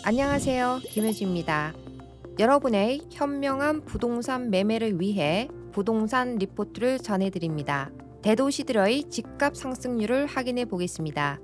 안녕하세요. 김효주입니다. 여러분의 현명한 부동산 매매를 위해 부동산 리포트를 전해드립니다. 대도시들의 집값 상승률을 확인해 보겠습니다.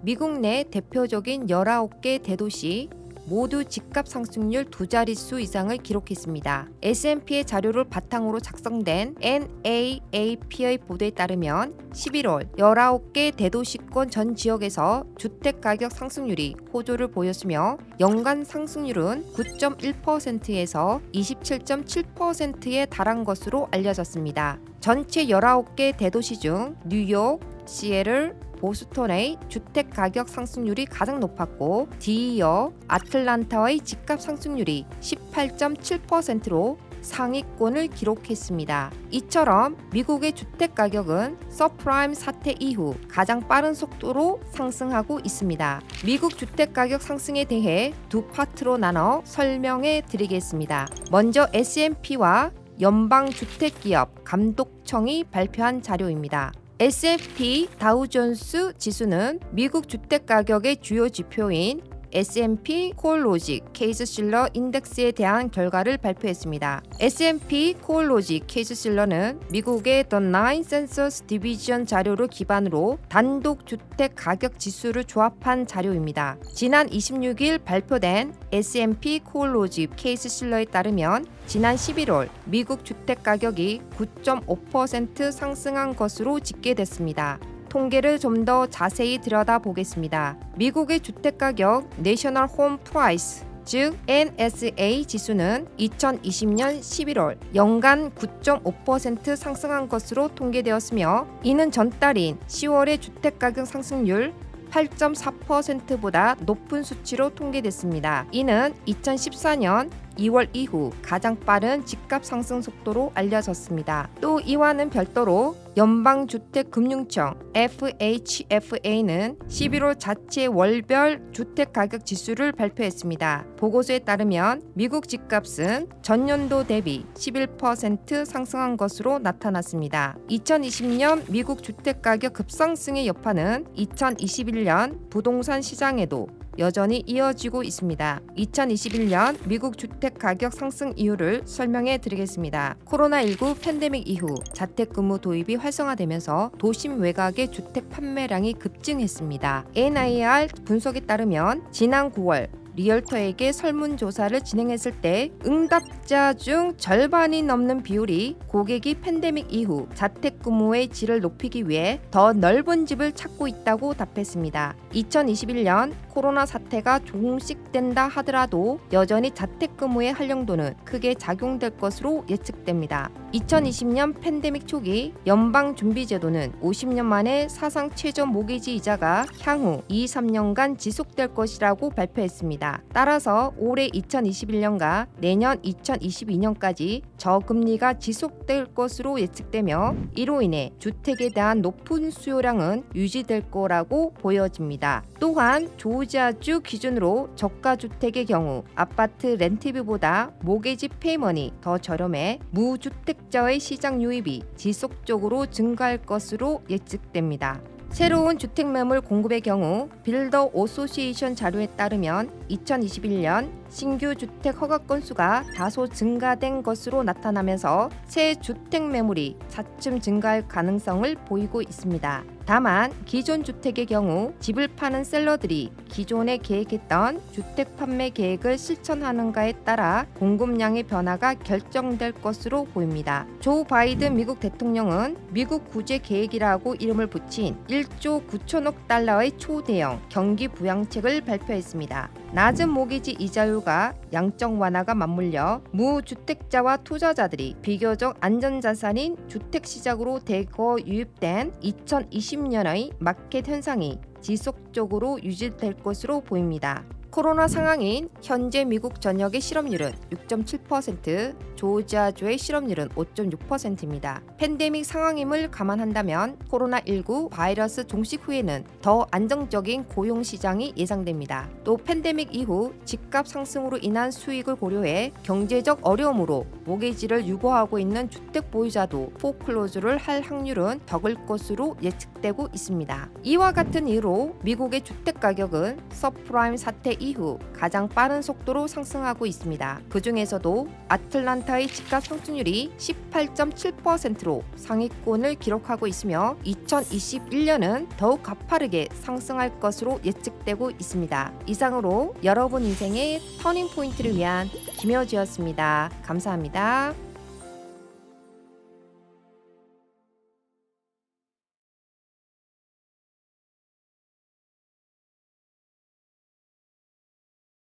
미국 내 대표적인 19개 대도시 모두 집값 상승률 두 자릿수 이상을 기록했습니다. S&P의 자료를 바탕으로 작성된 NAAP의 보도에 따르면 11월 19개 대도시권 전 지역에서 주택가격 상승률이 호조를 보였으며 연간 상승률은 9.1%에서 27.7%에 달한 것으로 알려졌습니다. 전체 19개 대도시 중 뉴욕, 시애틀, 보스턴의 주택 가격 상승률이 가장 높았고 뒤이어 아틀란타의 집값 상승률이 18.7%로 상위권을 기록했습니다. 이처럼 미국의 주택 가격은 서프라임 사태 이후 가장 빠른 속도로 상승하고 있습니다. 미국 주택 가격 상승에 대해 두 파트로 나눠 설명해 드리겠습니다. 먼저 S&P와 연방주택기업 감독청이 발표한 자료입니다. S&P 다우존스 지수는 미국 주택 가격의 주요 지표인 S&P 코어로직 케이스실러 인덱스에 대한 결과를 발표했습니다. S&P 코어로직 케이스실러는 미국의 The Nine Census Division 자료를 기반으로 단독 주택 가격 지수를 조합한 자료입니다. 지난 26일 발표된 S&P 코어로직 케이스실러에 따르면 지난 11월 미국 주택 가격이 9.5% 상승한 것으로 집계됐습니다. 통계를 좀 더 자세히 들여다보겠습니다. 미국의 주택가격 내셔널 홈 프라이스 즉 NSA 지수는 2020년 11월 연간 9.5% 상승한 것으로 통계되었으며 이는 전달인 10월의 주택가격 상승률 8.4%보다 높은 수치로 통계됐습니다. 이는 2014년 2월 이후 가장 빠른 집값 상승 속도로 알려졌습니다. 또 이와는 별도로 연방주택금융청 FHFA는 11월 자체 월별 주택가격 지수를 발표했습니다. 보고서에 따르면 미국 집값은 전년도 대비 11% 상승한 것으로 나타났습니다. 2020년 미국 주택가격 급상승의 여파는 2021년 부동산 시장에도 여전히 이어지고 있습니다. 2021년 미국 주택 가격 상승 이유를 설명해 드리겠습니다. 코로나19 팬데믹 이후 자택근무 도입이 활성화되면서 도심 외곽의 주택 판매량이 급증했습니다. NIR 분석에 따르면 지난 9월 리얼터에게 설문조사를 진행했을 때 응답자 중 절반이 넘는 비율이 고객이 팬데믹 이후 자택근무의 질을 높이기 위해 더 넓은 집을 찾고 있다고 답했습니다. 2021년 코로나 사태가 종식된다 하더라도 여전히 자택근무의 활용도는 크게 작용될 것으로 예측됩니다. 2020년 팬데믹 초기 연방준비제도는 50년 만에 사상 최저 모기지 이자가 향후 2-3년간 지속될 것이라고 발표했습니다. 따라서 올해 2021년과 내년 2022년까지 저금리가 지속될 것으로 예측되며 이로 인해 주택에 대한 높은 수요량은 유지될 거라고 보여집니다. 또한 조지아주 기준으로 저가주택의 경우 아파트 렌트비보다 모기지 페이먼이 더 저렴해 무주택자의 시장 유입이 지속적으로 증가할 것으로 예측됩니다. 새로운 주택 매물 공급의 경우 빌더 어소시에이션 자료에 따르면 2021년 신규 주택 허가 건수가 다소 증가된 것으로 나타나면서 새 주택 매물이 차츰 증가할 가능성을 보이고 있습니다. 다만 기존 주택의 경우 집을 파는 셀러들이 기존에 계획했던 주택 판매 계획을 실천하는가에 따라 공급량의 변화가 결정될 것으로 보입니다. 조 바이든 미국 대통령은 미국 구제 계획이라고 이름을 붙인 1조 9천억 달러의 초대형 경기 부양책을 발표했습니다. 낮은 모기지 이자율과 양적 완화가 맞물려 무주택자와 투자자들이 비교적 안전자산인 주택시장으로 대거 유입된 2020년의 마켓 현상이 지속적으로 유지될 것으로 보입니다. 코로나 상황인 현재 미국 전역의 실업률은 6.7%, 조지아주의 실업률은 5.6%입니다. 팬데믹 상황임을 감안한다면 코로나19 바이러스 종식 후에는 더 안정적인 고용 시장이 예상됩니다. 또 팬데믹 이후 집값 상승으로 인한 수익을 고려해 경제적 어려움으로 모기지를 유보하고 있는 주택 보유자도 포클로즈를 할 확률은 적을 것으로 예측되고 있습니다. 이와 같은 이유로 미국의 주택 가격은 서프라임 사태 이후 가장 빠른 속도로 상승하고 있습니다. 그 중에서도 아틀란타의 집값 상승률이 18.7%로 상위권을 기록하고 있으며 2021년은 더욱 가파르게 상승할 것으로 예측되고 있습니다. 이상으로 여러분 인생의 터닝 포인트를 위한 김효지였습니다. 감사합니다.